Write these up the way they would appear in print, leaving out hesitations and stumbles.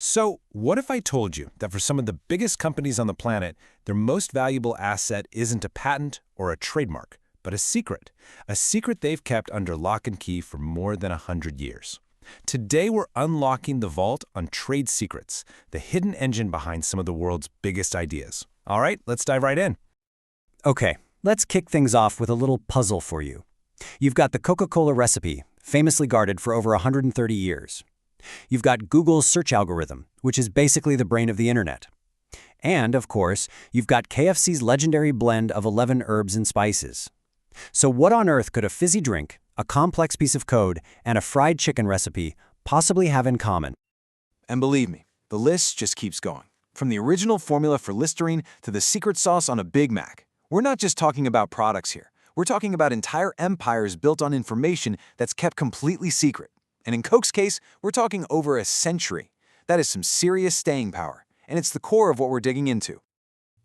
So, what if I told you that for some of the biggest companies on the planet, their most valuable asset isn't a patent or a trademark, but a secret? A secret they've kept under lock and key for more than 100 years. Today, we're unlocking the vault on trade secrets, the hidden engine behind some of the world's biggest ideas. All right, let's dive right in. Okay, let's kick things off with a little puzzle for you. You've got the Coca-Cola recipe, famously guarded for over 130 years. You've got Google's search algorithm, which is basically the brain of the internet. And, of course, you've got KFC's legendary blend of 11 herbs and spices. So what on earth could a fizzy drink, a complex piece of code, and a fried chicken recipe possibly have in common? And believe me, the list just keeps going. From the original formula for Listerine to the secret sauce on a Big Mac. We're not just talking about products here. We're talking about entire empires built on information that's kept completely secret. And in Coke's case, we're talking over a century. That is some serious staying power, and it's the core of what we're digging into.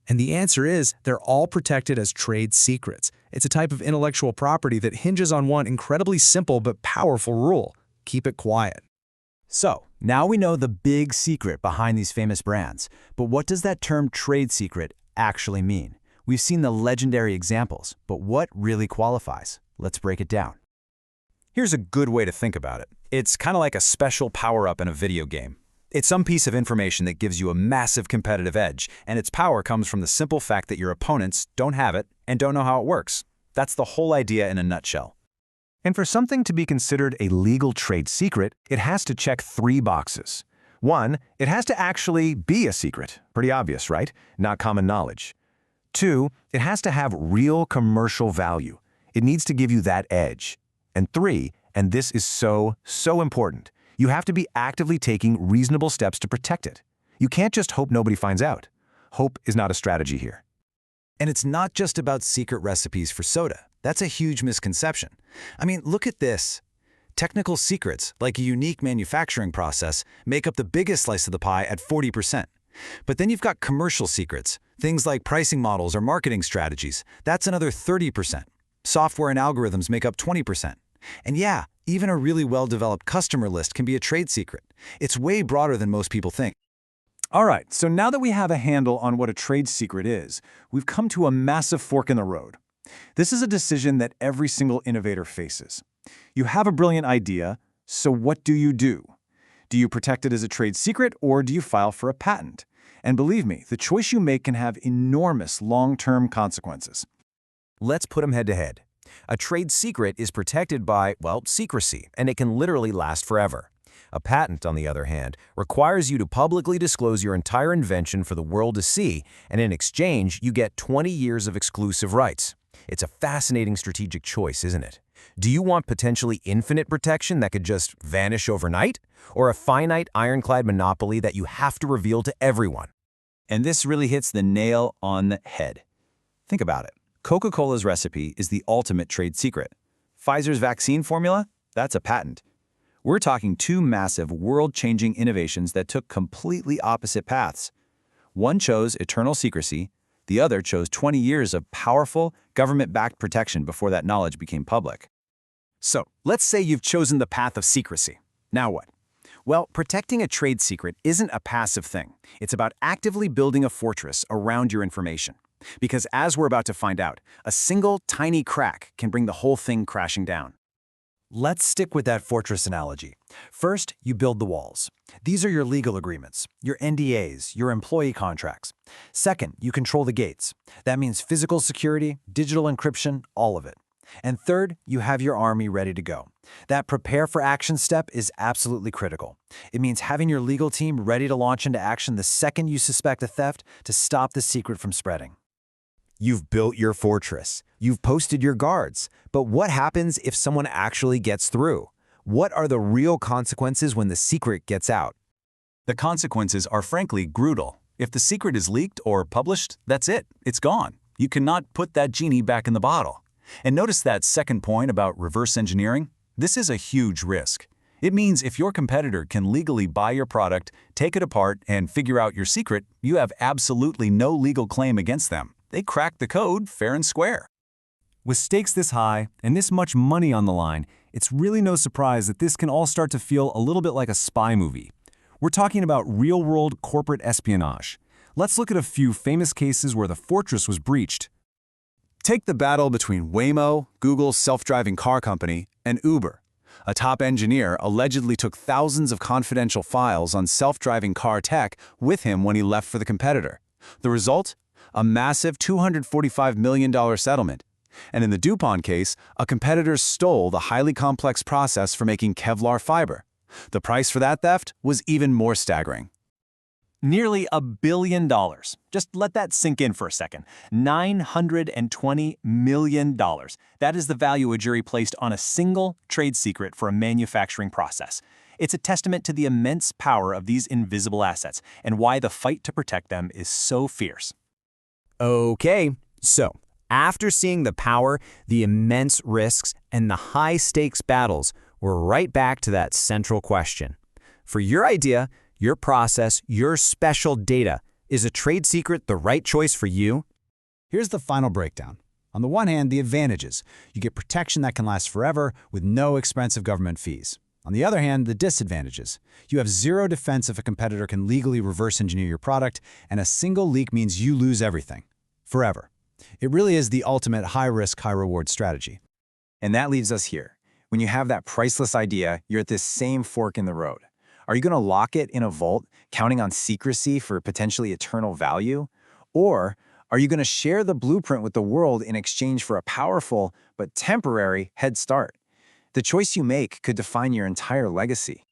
And the answer is they're all protected as trade secrets. It's a type of intellectual property that hinges on one incredibly simple but powerful rule: keep it quiet. So, now we know the big secret behind these famous brands. But what does that term trade secret actually mean? We've seen the legendary examples, but what really qualifies? Let's break it down. Here's a good way to think about it. It's kind of like a special power-up in a video game. It's some piece of information that gives you a massive competitive edge, and its power comes from the simple fact that your opponents don't have it and don't know how it works. That's the whole idea in a nutshell. And for something to be considered a legal trade secret, it has to check 3 boxes. 1, it has to actually be a secret. Pretty obvious, right? Not common knowledge. 2, it has to have real commercial value. It needs to give you that edge. And 3, and this is so important, you have to be actively taking reasonable steps to protect it. You can't just hope nobody finds out. Hope is not a strategy here. And it's not just about secret recipes for soda. That's a huge misconception. I mean, look at this. Technical secrets, like a unique manufacturing process, make up the biggest slice of the pie at 40%. But then you've got commercial secrets, things like pricing models or marketing strategies. That's another 30%. Software and algorithms make up 20%. And yeah, even a really well-developed customer list can be a trade secret. It's way broader than most people think. All right, so now that we have a handle on what a trade secret is, we've come to a massive fork in the road. This is a decision that every single innovator faces. You have a brilliant idea, so what do? Do you protect it as a trade secret, or do you file for a patent? And believe me, the choice you make can have enormous long-term consequences. Let's put them head to head. A trade secret is protected by, well, secrecy, and it can literally last forever. A patent, on the other hand, requires you to publicly disclose your entire invention for the world to see, and in exchange, you get 20 years of exclusive rights. It's a fascinating strategic choice, isn't it? Do you want potentially infinite protection that could just vanish overnight? Or a finite ironclad monopoly that you have to reveal to everyone? And this really hits the nail on the head. Think about it. Coca-Cola's recipe is the ultimate trade secret. Pfizer's vaccine formula? That's a patent. We're talking 2 massive, world-changing innovations that took completely opposite paths. One chose eternal secrecy, the other chose 20 years of powerful, government-backed protection before that knowledge became public. So, let's say you've chosen the path of secrecy. Now what? Well, protecting a trade secret isn't a passive thing. It's about actively building a fortress around your information. Because as we're about to find out, a single tiny crack can bring the whole thing crashing down. Let's stick with that fortress analogy. First, you build the walls. These are your legal agreements, your NDAs, your employee contracts. Second, you control the gates. That means physical security, digital encryption, all of it. And third, you have your army ready to go. That prepare for action step is absolutely critical. It means having your legal team ready to launch into action the second you suspect a theft to stop the secret from spreading. You've built your fortress. You've posted your guards. But what happens if someone actually gets through? What are the real consequences when the secret gets out? The consequences are frankly brutal. If the secret is leaked or published, that's it. It's gone. You cannot put that genie back in the bottle. And notice that second point about reverse engineering? This is a huge risk. It means if your competitor can legally buy your product, take it apart, and figure out your secret, you have absolutely no legal claim against them. They cracked the code fair and square. With stakes this high and this much money on the line, it's really no surprise that this can all start to feel a little bit like a spy movie. We're talking about real-world corporate espionage. Let's look at a few famous cases where the fortress was breached. Take the battle between Waymo, Google's self-driving car company, and Uber. A top engineer allegedly took thousands of confidential files on self-driving car tech with him when he left for the competitor. The result? A massive $245 million settlement. And in the DuPont case, a competitor stole the highly complex process for making Kevlar fiber. The price for that theft was even more staggering. Nearly $1 billion. Just let that sink in for a second. $920 million. That is the value a jury placed on a single trade secret for a manufacturing process. It's a testament to the immense power of these invisible assets and why the fight to protect them is so fierce. Okay, so after seeing the power, the immense risks, and the high-stakes battles, we're right back to that central question. For your idea, your process, your special data, is a trade secret the right choice for you? Here's the final breakdown. On the one hand, the advantages. You get protection that can last forever with no expensive government fees. On the other hand, the disadvantages. You have zero defense if a competitor can legally reverse engineer your product, and a single leak means you lose everything. Forever. It really is the ultimate high-risk, high-reward strategy. And that leaves us here. When you have that priceless idea, you're at this same fork in the road. Are you going to lock it in a vault, counting on secrecy for potentially eternal value? Or are you going to share the blueprint with the world in exchange for a powerful but temporary head start? The choice you make could define your entire legacy.